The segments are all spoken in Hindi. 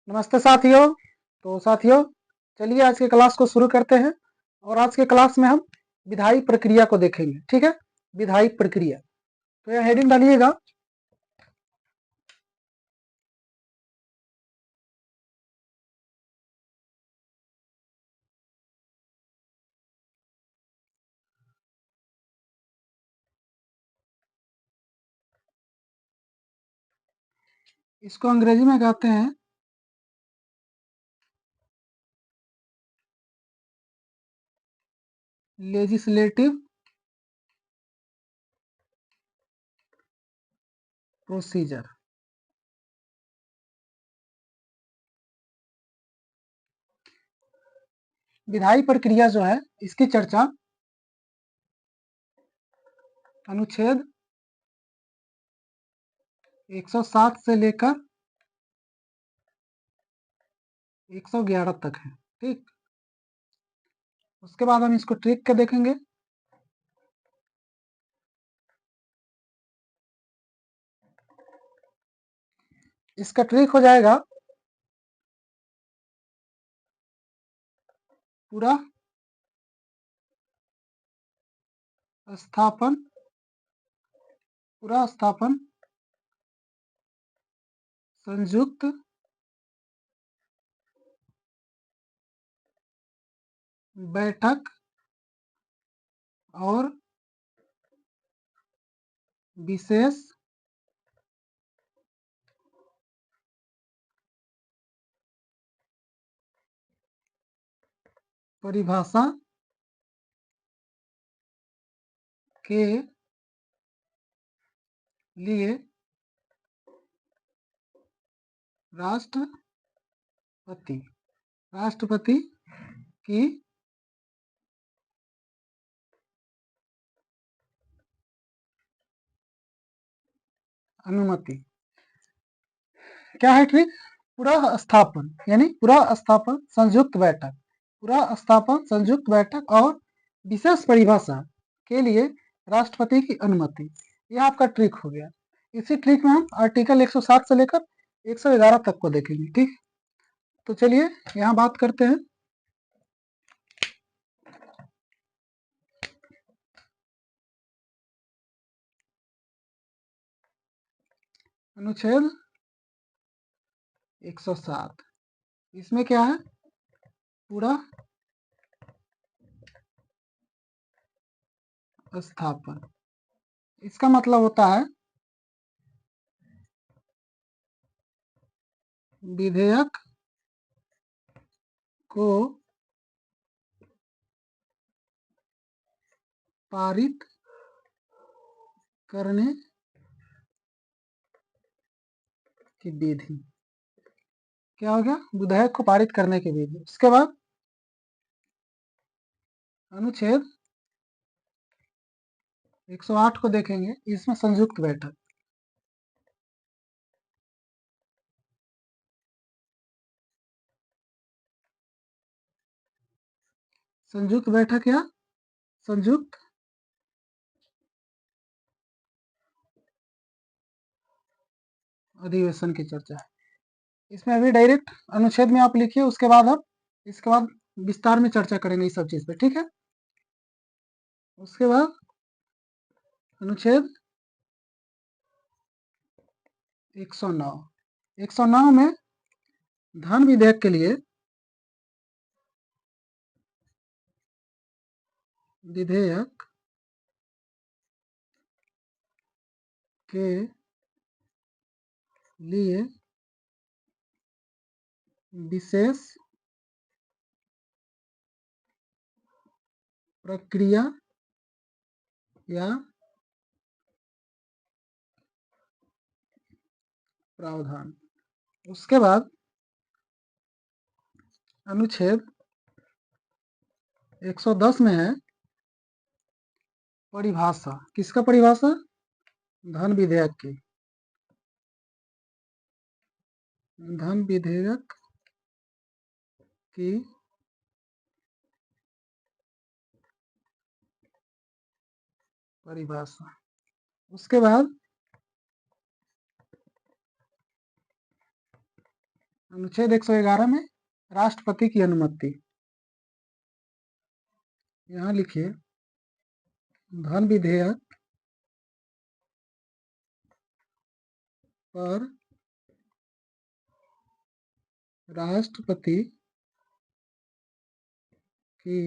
नमस्ते साथियों। तो साथियों, चलिए आज के क्लास को शुरू करते हैं। और आज के क्लास में हम विधायी प्रक्रिया को देखेंगे। ठीक है, विधायी प्रक्रिया। तो यह हेडिंग डालिएगा। इसको अंग्रेजी में कहते हैं लेजिस्लेटिव प्रोसीजर। विधायी प्रक्रिया जो है, इसकी चर्चा अनुच्छेद 107 से लेकर 111 तक है। ठीक, उसके बाद हम इसको ट्रिक के देखेंगे। इसका ट्रिक हो जाएगा पूरा स्थापन संयुक्त बैठक और विशेष परिभाषा के लिए राष्ट्रपति की अनुमति। क्या है ट्रिक? पूरा स्थापन यानी पूरा स्थापन संयुक्त बैठक, पूरा स्थापन संयुक्त बैठक और विशेष परिभाषा के लिए राष्ट्रपति की अनुमति। यह आपका ट्रिक हो गया। इसी ट्रिक में हम आर्टिकल 107 से लेकर 111 तक को देखेंगे। ठीक, तो चलिए यहाँ बात करते हैं। अनुच्छेद 107, इसमें क्या है? पूरा स्थापन। इसका मतलब होता है विधेयक को पारित करने की विधि। क्या हो गया? विधेयक को पारित करने की विधि। उसके बाद अनुच्छेद 108 को देखेंगे। इसमें संयुक्त बैठक। संयुक्त बैठक या संयुक्त अधिवेशन की चर्चा है। इसमें अभी डायरेक्ट अनुच्छेद में आप लिखिए, उसके बाद हम इसके बाद विस्तार में चर्चा करेंगे इस सब चीज पे। ठीक है, उसके बाद अनुच्छेद 109। 109 में धन विधेयक के लिए विधेयक के लिए विशेष प्रक्रिया या प्रावधान। उसके बाद अनुच्छेद 110 में है परिभाषा। किसका परिभाषा? धन विधेयक की। धन विधेयक की परिभाषा। उसके बाद अनुच्छेद 111 में राष्ट्रपति की अनुमति, यहाँ लिखिए धन विधेयक पर राष्ट्रपति की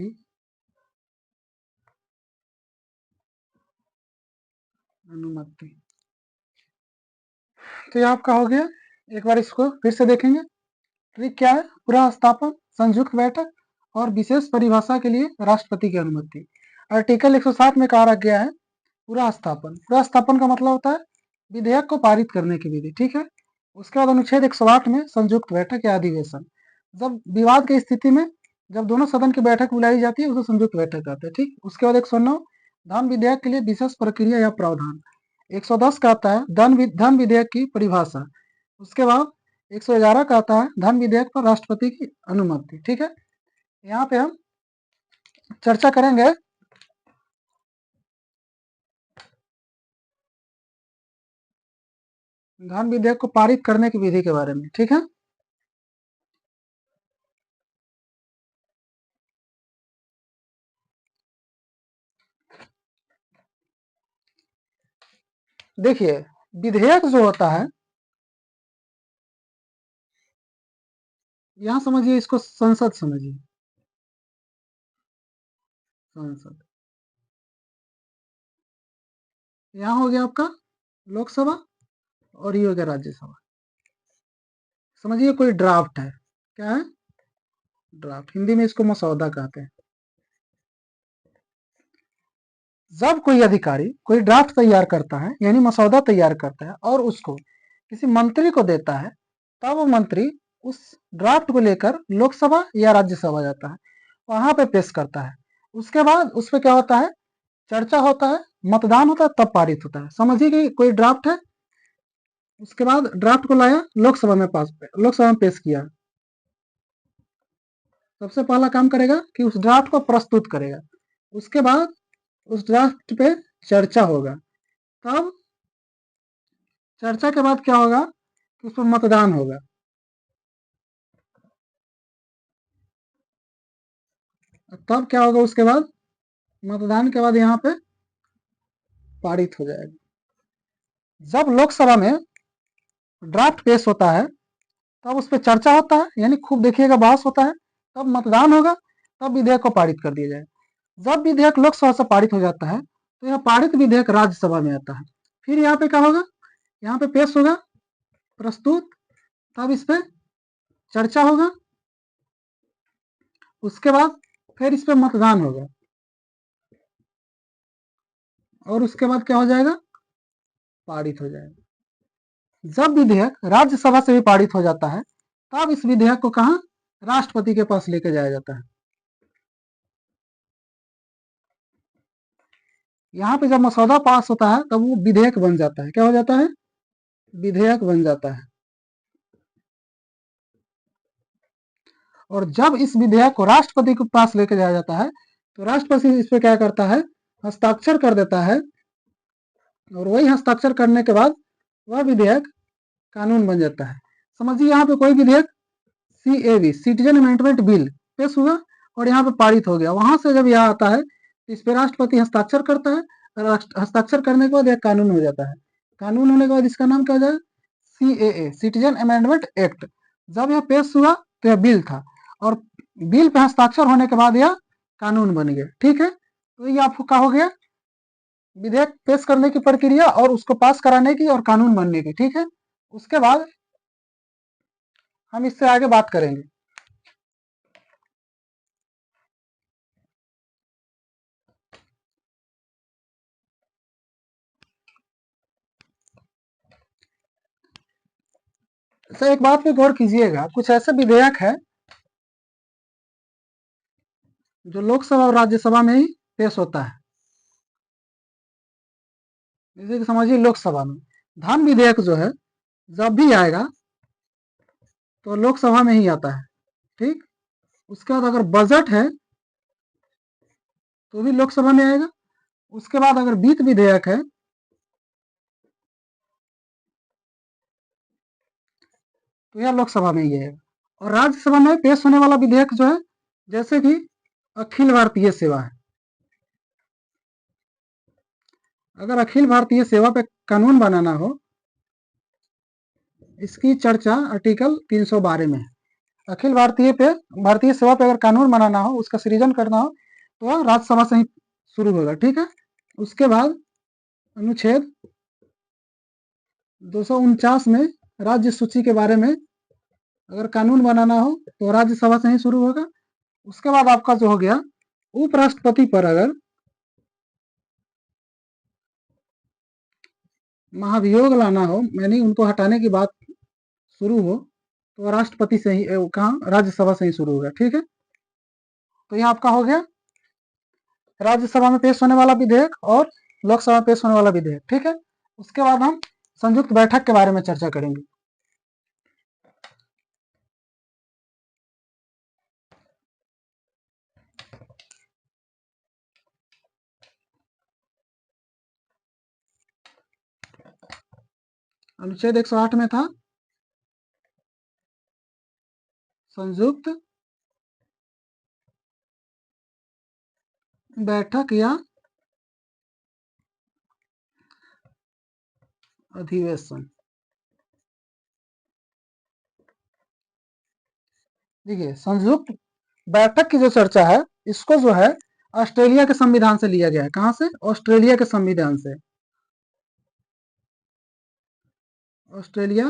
अनुमति। तो ये आपका हो गया। एक बार इसको फिर से देखेंगे। ट्रिक क्या है? पूरा स्थापन, संयुक्त बैठक और विशेष परिभाषा के लिए राष्ट्रपति की अनुमति। आर्टिकल 107 में कहा गया है पूरा स्थापन। पूरा स्थापन का मतलब होता है विधेयक को पारित करने की विधि, ठीक है। उसके बाद अनुच्छेद 108 में संयुक्त बैठक या अधिवेशन, जब विवाद की स्थिति में जब दोनों सदन की बैठक बुलाई जाती है उसे संयुक्त बैठक कहते हैं, ठीक। उसके बाद 109 धन विधेयक के लिए विशेष प्रक्रिया या प्रावधान। 110 का आता है धन विधेयक की परिभाषा। उसके बाद 111 का आता है धन विधेयक पर राष्ट्रपति की अनुमति, ठीक है। यहाँ पे हम चर्चा करेंगे धन विधेयक को पारित करने की विधि के बारे में, ठीक है। देखिए विधेयक जो होता है, यहां समझिए, इसको संसद समझिए, संसद। यहां हो गया आपका लोकसभा और ये हो गया राज्यसभा। समझिए कोई ड्राफ्ट है, क्या है? ड्राफ्ट, हिंदी में इसको मसौदा कहते हैं। जब कोई अधिकारी कोई ड्राफ्ट तैयार करता है यानी मसौदा तैयार करता है और उसको किसी मंत्री को देता है, तब वो मंत्री उस ड्राफ्ट को लेकर लोकसभा या राज्यसभा जाता है, वहां पे पेश करता है। उसके बाद उस पर क्या होता है? चर्चा होता है, मतदान होता है, तब पारित होता है। समझिए कि कोई ड्राफ्ट है, उसके बाद ड्राफ्ट को लाया लोकसभा में पेश किया। सबसे पहला काम करेगा कि उस ड्राफ्ट को प्रस्तुत करेगा। उसके बाद उस ड्राफ्ट पे चर्चा होगा। तब चर्चा के बाद क्या होगा कि उस पर मतदान होगा। तब क्या होगा? उसके बाद मतदान के बाद यहाँ पे पारित हो जाएगा। जब लोकसभा में ड्राफ्ट पेश होता है तब उस पर चर्चा होता है, यानी खूब देखिएगा बहस होता है, तब मतदान होगा, तब विधेयक को पारित कर दिया जाए। जब विधेयक लोकसभा से पारित हो जाता है तो यह पारित विधेयक राज्यसभा में आता है। फिर यहाँ पे क्या होगा? यहाँ पे पेश होगा, प्रस्तुत, तब इस पे चर्चा होगा, उसके बाद फिर इस पे मतदान होगा और उसके बाद क्या हो जाएगा? पारित हो जाएगा। जब विधेयक राज्यसभा से भी पारित हो जाता है तब इस विधेयक को कहा? राष्ट्रपति के पास लेके जाया जाता है। यहाँ पे जब मसौदा पास होता है तब वो विधेयक बन जाता है। क्या हो जाता है? विधेयक बन जाता है। और जब इस विधेयक को राष्ट्रपति के पास लेके जाया जाता है तो राष्ट्रपति इस पे क्या करता है? हस्ताक्षर कर देता है, और वही हस्ताक्षर करने के बाद वह विधेयक कानून बन जाता है। समझिए यहाँ पे कोई विधेयक CAB, सिटीजन अमेंडमेंट बिल, पेश हुआ और यहाँ पे पारित हो गया। वहां से जब यह आता है इस पे राष्ट्रपति हस्ताक्षर करता है, हस्ताक्षर करने के बाद यह कानून हो जाता है। कानून होने के बाद इसका नाम क्या हो जाएगा? CAA, citizen amendment act. जब यह पेश हुआ तो यह बिल था, और बिल पे हस्ताक्षर होने के बाद यह कानून बन गया, ठीक है। तो ये आपका हो गया विधेयक पेश करने की प्रक्रिया और उसको पास कराने की और कानून बनने की, ठीक है। उसके बाद हम इससे आगे बात करेंगे। तो एक बात पे गौर कीजिएगा, कुछ ऐसे विधेयक है जो लोकसभा और राज्यसभा में ही पेश होता है। जैसे कि समझिए लोकसभा में धन विधेयक जो है जब भी आएगा तो लोकसभा में ही आता है, ठीक। उसके बाद अगर बजट है तो भी लोकसभा में आएगा। उसके बाद अगर वित्त विधेयक है तो यह लोकसभा में ही है। और राज्यसभा में पेश होने वाला विधेयक जो है, जैसे कि अखिल भारतीय सेवा है, अगर अखिल भारतीय सेवा पे कानून बनाना हो, इसकी चर्चा आर्टिकल 312 में है। अखिल भारतीय सेवा पे अगर कानून बनाना हो, उसका सृजन करना हो, तो राज्यसभा से ही शुरू होगा, ठीक है। उसके बाद अनुच्छेद 249 में राज्य सूची के बारे में अगर कानून बनाना हो तो राज्यसभा से ही शुरू होगा। उसके बाद आपका जो हो गया उपराष्ट्रपति पर अगर महाभियोग लाना हो, यानी उनको हटाने की बात शुरू हो, तो राष्ट्रपति से ही कहाँ राज्यसभा से ही शुरू होगा, ठीक है। तो यह आपका हो गया राज्यसभा में पेश होने वाला विधेयक और लोकसभा में पेश होने वाला विधेयक, ठीक है। उसके बाद हम संयुक्त बैठक के बारे में चर्चा करेंगे। अनुच्छेद 108 में था संयुक्त बैठक या अधिवेशन। देखिए, संयुक्त बैठक की जो चर्चा है, इसको जो है ऑस्ट्रेलिया के संविधान से लिया गया है। कहां से? ऑस्ट्रेलिया के संविधान से। ऑस्ट्रेलिया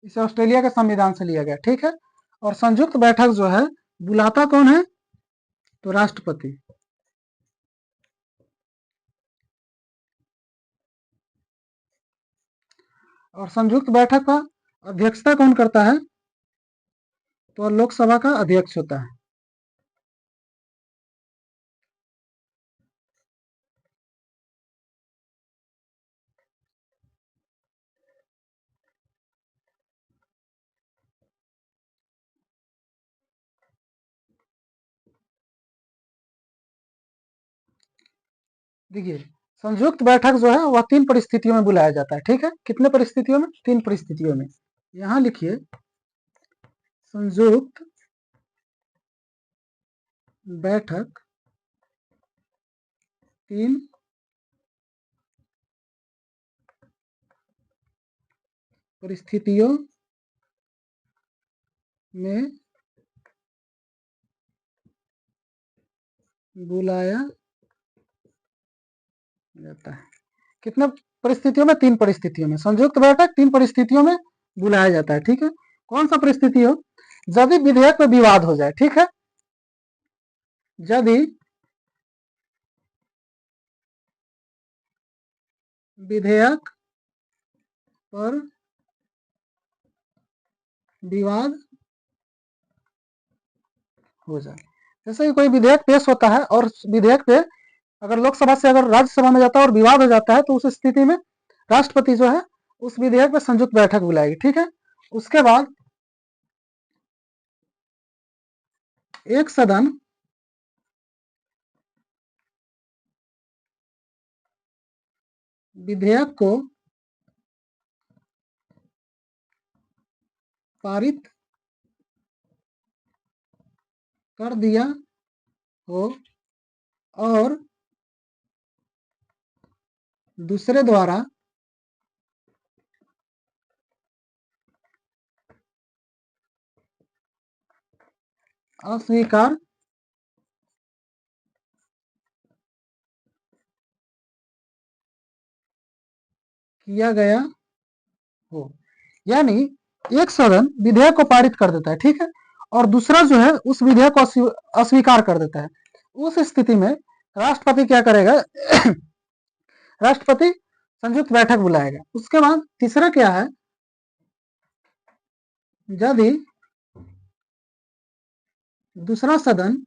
इसे ऑस्ट्रेलिया के संविधान से लिया गया, ठीक है। और संयुक्त बैठक जो है बुलाता कौन है? तो राष्ट्रपति। और संयुक्त बैठक का अध्यक्षता कौन करता है? तो लोकसभा का अध्यक्ष होता है। देखिए, संयुक्त बैठक जो है वह 3 परिस्थितियों में बुलाया जाता है, ठीक है। कितने परिस्थितियों में? 3 परिस्थितियों में। यहां लिखिए संयुक्त बैठक 3 परिस्थितियों में बुलाया जाता है। कितने परिस्थितियों में? 3 परिस्थितियों में। संयुक्त बैठक 3 परिस्थितियों में बुलाया जाता है, ठीक है। कौन सा परिस्थिति हो? यदि विधेयक में विवाद हो जाए, ठीक है। यदि विधेयक पर विवाद हो जाए, जैसे कि कोई विधेयक पेश होता है और विधेयक पे अगर लोकसभा से अगर राज्यसभा में जाता है और विवाद हो जाता है, तो उस स्थिति में राष्ट्रपति जो है उस विधेयक पे संयुक्त बैठक बुलाएगी, ठीक है। उसके बाद एक सदन विधेयक को पारित कर दिया हो और दूसरे द्वारा अस्वीकार किया गया हो, यानी एक सदन विधेयक को पारित कर देता है, ठीक है, और दूसरा जो है उस विधेयक को अस्वीकार कर देता है। उस स्थिति में राष्ट्रपति क्या करेगा? राष्ट्रपति संयुक्त बैठक बुलाएगा। उसके बाद तीसरा क्या है? यदि दूसरा सदन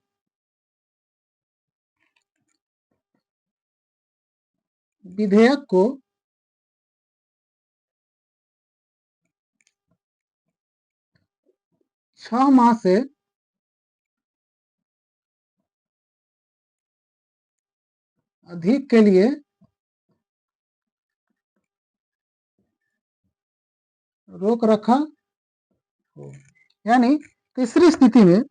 विधेयक को 6 माह से अधिक के लिए रोक रखा हो। यानी तीसरी स्थिति में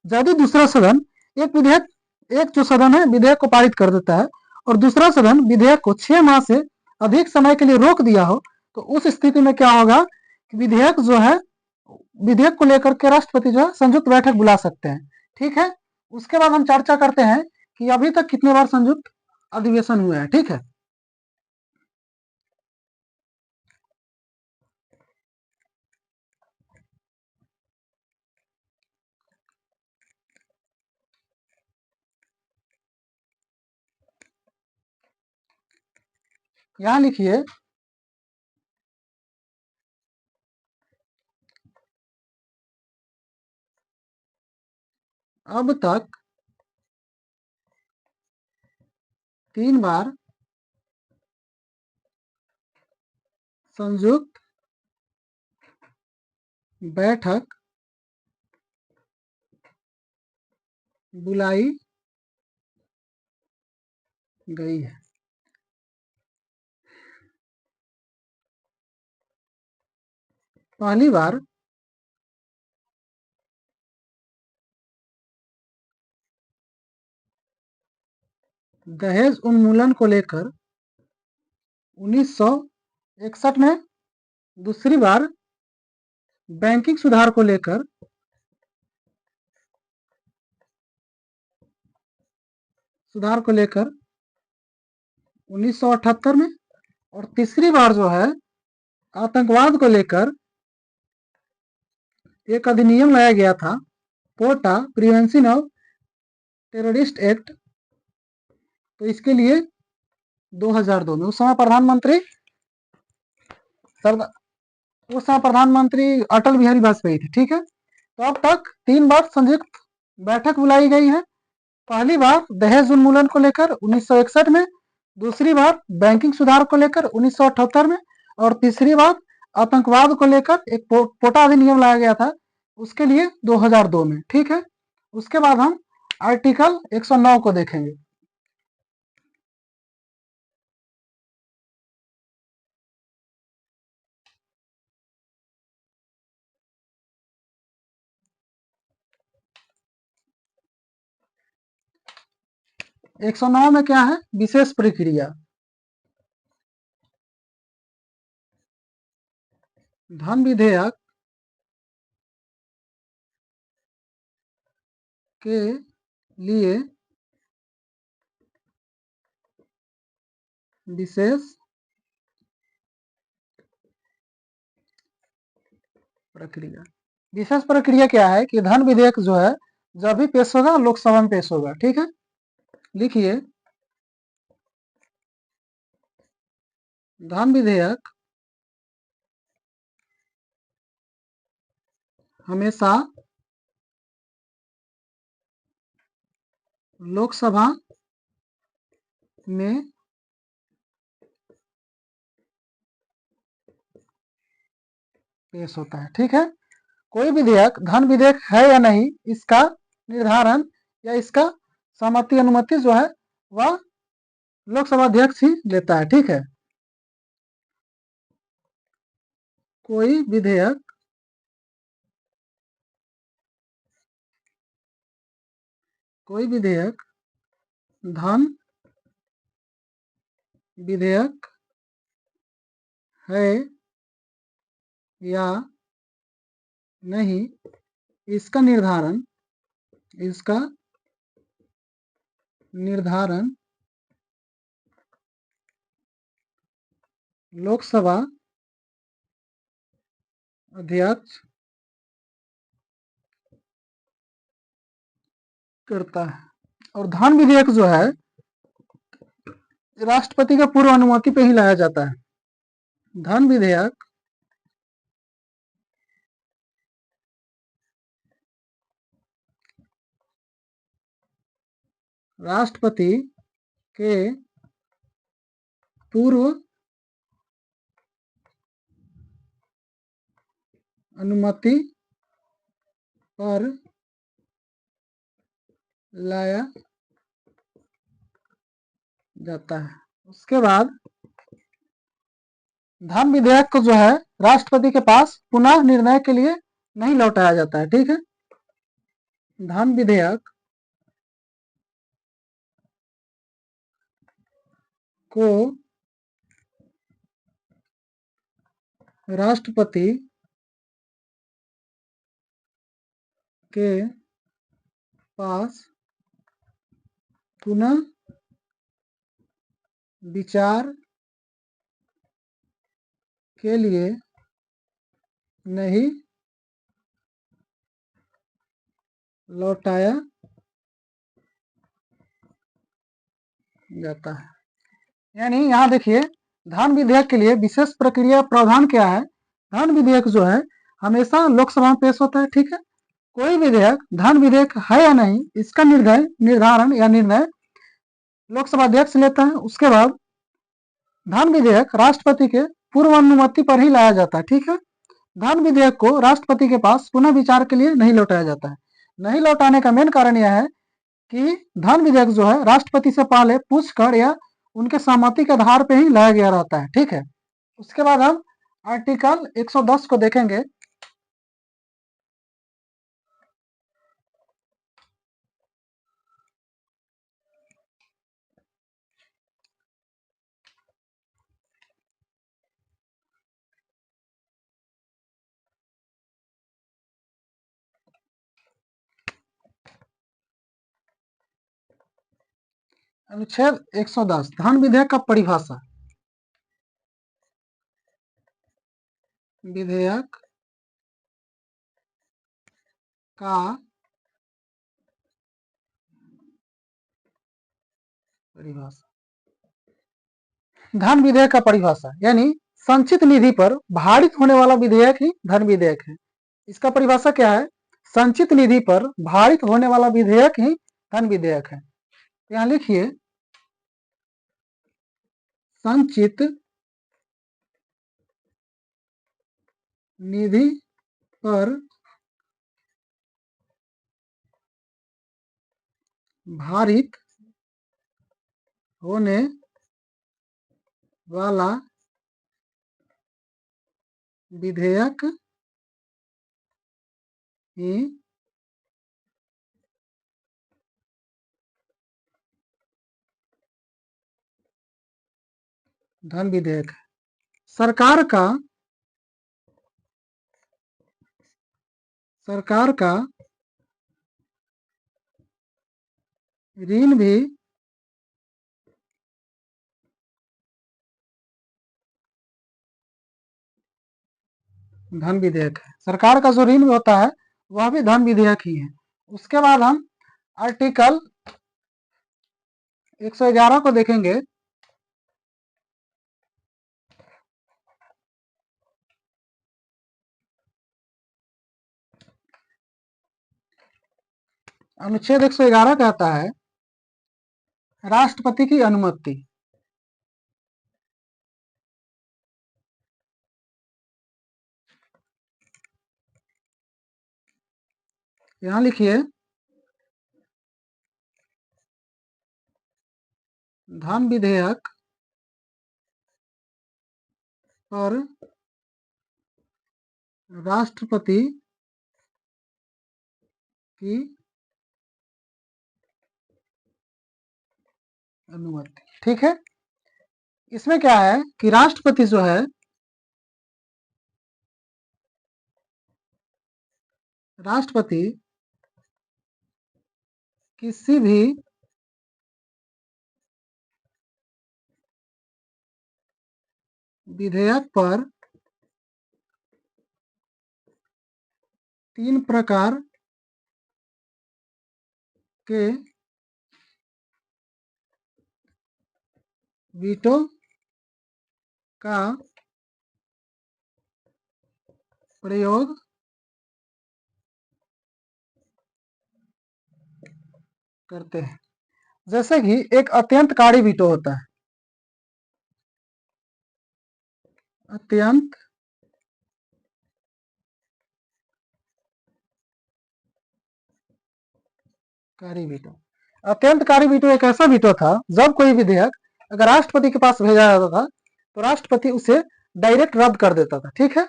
यदि दूसरा सदन एक जो सदन है विधेयक को पारित कर देता है और दूसरा सदन विधेयक को 6 माह से अधिक समय के लिए रोक दिया हो, तो उस स्थिति में क्या होगा कि विधेयक को लेकर के राष्ट्रपति जो है संयुक्त बैठक बुला सकते हैं। ठीक है, उसके बाद हम चर्चा करते हैं कि अभी तक कितने बार संयुक्त अधिवेशन हुए हैं। ठीक है, यहां लिखिए अब तक 3 बार संयुक्त बैठक बुलाई गई है। पहली बार दहेज उन्मूलन को लेकर 1961 में, दूसरी बार बैंकिंग सुधार को लेकर 1978 में, और तीसरी बार जो है आतंकवाद को लेकर एक अधिनियम लाया गया था, पोटा प्रिवेंशन ऑफ टेररिस्ट एक्ट, तो इसके लिए 2002 में उस समय प्रधानमंत्री अटल बिहारी वाजपेयी थे। ठीक है, तो अब तक 3 बार संयुक्त बैठक बुलाई गई है। पहली बार दहेज उन्मूलन को लेकर 1961 में, दूसरी बार बैंकिंग सुधार को लेकर 1978 में, और तीसरी बार आतंकवाद को लेकर एक पोटा अधिनियम लाया गया था, उसके लिए 2002 में। ठीक है, उसके बाद हम आर्टिकल 109 को देखेंगे। एक सौ नौ में क्या है? विशेष प्रक्रिया। धन विधेयक के लिए विशेष प्रक्रिया। विशेष प्रक्रिया क्या है कि धन विधेयक जो है जब भी पेश होगा लोकसभा में पेश होगा। ठीक है, लिखिए धन विधेयक हमेशा लोकसभा में पेश होता है। ठीक है, कोई विधेयक धन विधेयक है या नहीं, इसका निर्धारण या इसका सहमति अनुमति जो है वह लोकसभा अध्यक्ष ही लेता है। ठीक है, कोई विधेयक धन विधेयक है या नहीं, इसका निर्धारण लोकसभा अध्यक्ष करता है। और धन विधेयक जो है राष्ट्रपति का पूर्व अनुमति पे ही लाया जाता है। धन विधेयक राष्ट्रपति के पूर्व अनुमति पर लाया जाता है। उसके बाद धन विधेयक को जो है राष्ट्रपति के पास पुनः निर्णय के लिए नहीं लौटाया जाता है। ठीक है, धन विधेयक को राष्ट्रपति के पास पुनः विचार के लिए नहीं लौटाया जाता है। यानी यहाँ देखिए, धन विधेयक के लिए विशेष प्रक्रिया प्रावधान क्या है। धन विधेयक जो है हमेशा लोकसभा में पेश होता है। ठीक है, कोई विधेयक धन विधेयक है या नहीं, इसका निर्धारण या निर्णय लोकसभा अध्यक्ष लेता है। उसके बाद धन विधेयक राष्ट्रपति के पूर्व अनुमति पर ही लाया जाता है। ठीक है, धन विधेयक को राष्ट्रपति के पास पुनः विचार के लिए नहीं लौटाया जाता है। नहीं लौटाने का मेन कारण यह है कि धन विधेयक जो है राष्ट्रपति से पहले पूछ कर या उनके सहमति के आधार पर ही लाया गया रहता है। ठीक है, उसके बाद हम आर्टिकल 110 को देखेंगे। अनुच्छेद 110 धन विधेयक का परिभाषा। विधेयक का परिभाषा, धन विधेयक का परिभाषा यानी संचित निधि पर भारित होने वाला विधेयक ही धन विधेयक है। इसका परिभाषा क्या है, संचित निधि पर भारित होने वाला विधेयक ही धन विधेयक है। यहाँ लिखिए, संचित निधि पर भारित होने वाला विधेयक ही धन विधेयक है। सरकार का ऋण भी धन विधेयक है। सरकार का जो ऋण होता है वह भी धन विधेयक ही है। उसके बाद हम आर्टिकल 111 को देखेंगे। अनुच्छेद 111 कहता है राष्ट्रपति की अनुमति। यहां लिखिए, धन विधेयक पर राष्ट्रपति की अनुमति। ठीक है, इसमें क्या है कि राष्ट्रपति जो है राष्ट्रपति किसी भी विधेयक पर 3 प्रकार के वीटो का प्रयोग करते हैं। जैसे कि एक अत्यंतकारी वीटो होता है, अत्यंत कारी वीटो। अत्यंतकारी वीटो एक ऐसा वीटो था जब कोई विधेयक अगर राष्ट्रपति के पास भेजा जाता था तो राष्ट्रपति उसे डायरेक्ट रद्द कर देता था। ठीक है,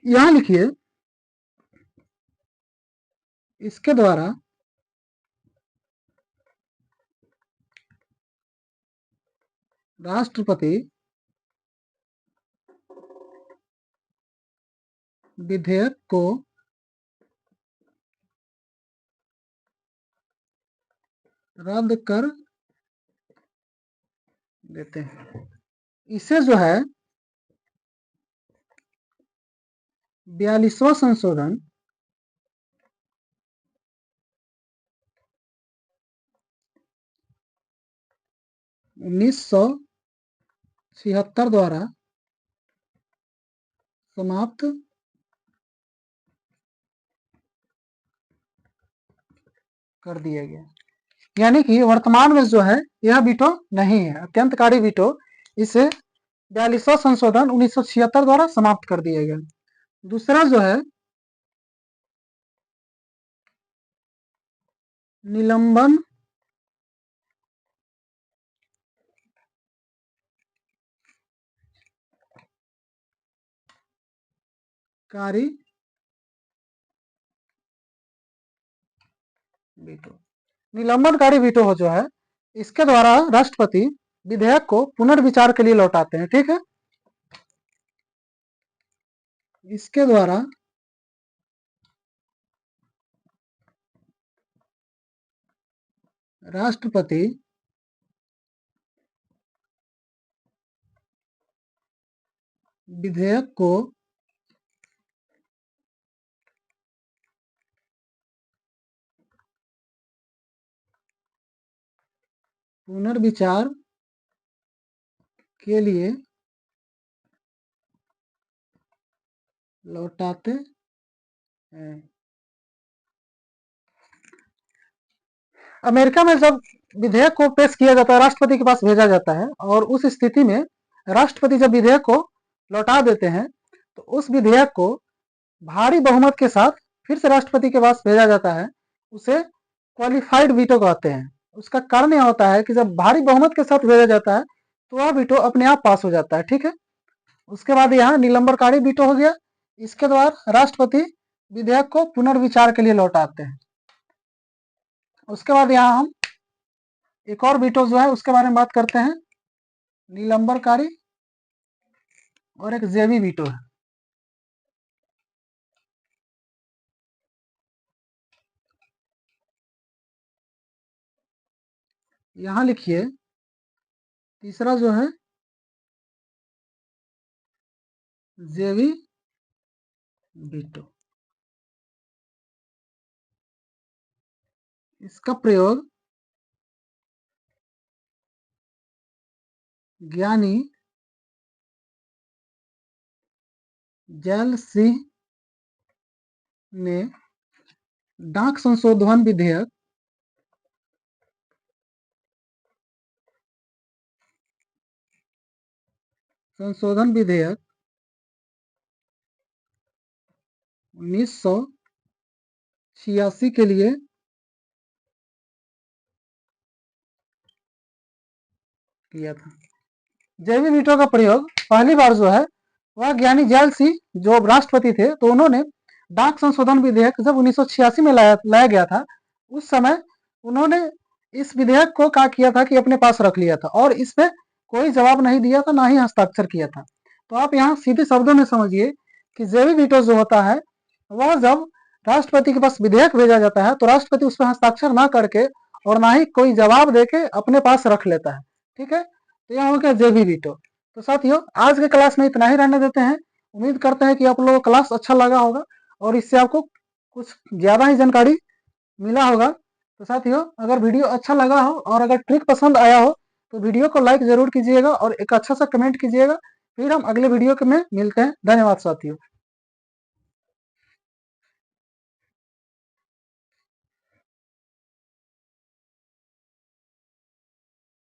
यहां लिखिए, इसके द्वारा राष्ट्रपति विधेयक को रद्द कर देते हैं। इसे जो है 42वां संशोधन 1976 द्वारा समाप्त कर दिया गया। यानी कि वर्तमान में जो है यह वीटो नहीं है, अत्यंतकारी वीटो इसे 42वां संशोधन 1976 द्वारा समाप्त कर दिया गया। दूसरा जो है निलंबन कारी वीटो। निलंबनकारी वीटो हो जो है इसके द्वारा राष्ट्रपति विधेयक को पुनर्विचार के लिए लौटाते हैं। ठीक है, इसके द्वारा राष्ट्रपति विधेयक को पुनर्विचार के लिए लौटाते हैं। अमेरिका में जब विधेयक को पेश किया जाता है, राष्ट्रपति के पास भेजा जाता है, और उस स्थिति में राष्ट्रपति जब विधेयक को लौटा देते हैं तो उस विधेयक को भारी बहुमत के साथ फिर से राष्ट्रपति के पास भेजा जाता है। उसे क्वालिफाइड वीटो कहते हैं। उसका कारण यह होता है कि जब भारी बहुमत के साथ भेजा जाता है तो वह वीटो अपने आप पास हो जाता है। ठीक है, उसके बाद यहाँ निलंबनकारी वीटो हो गया। इसके द्वारा राष्ट्रपति विधेयक को पुनर्विचार के लिए लौटाते हैं। उसके बाद यहाँ हम एक और वीटो जो है उसके बारे में बात करते हैं। निलंबनकारी और एक जेवी वीटो है। यहाँ लिखिए, तीसरा जो है जेवी वीटो। इसका प्रयोग ज्ञानी जैल सिंह ने डाक संशोधन विधेयक संशोधन विधेयक 1986 के लिए किया था। जेवी वीटो का प्रयोग पहली बार जो है वह ज्ञानी जैल सिंह जो राष्ट्रपति थे, तो उन्होंने डाक संशोधन विधेयक जब 1986 में लाया गया था, उस समय उन्होंने इस विधेयक को क्या किया था कि अपने पास रख लिया था और इस पे कोई जवाब नहीं दिया था, ना ही हस्ताक्षर किया था। तो आप यहाँ सीधे शब्दों में समझिए कि जेवी वीटो जो होता है वह जब राष्ट्रपति के पास विधेयक भेजा जाता है तो राष्ट्रपति उस पर हस्ताक्षर ना करके और ना ही कोई जवाब देके अपने पास रख लेता है। ठीक है, तो यह हो गया जेवी वीटो। तो साथियों, आज के क्लास में इतना ही रहने देते हैं। उम्मीद करते हैं कि आप लोगों को क्लास अच्छा लगा होगा और इससे आपको कुछ ज़्यादा ही जानकारी मिला होगा। तो साथियों, अगर वीडियो अच्छा लगा हो और अगर ट्रिक पसंद आया हो तो वीडियो को लाइक ज़रूर कीजिएगा और एक अच्छा सा कमेंट कीजिएगा। फिर हम अगले वीडियो में मिलते हैं। धन्यवाद साथियों।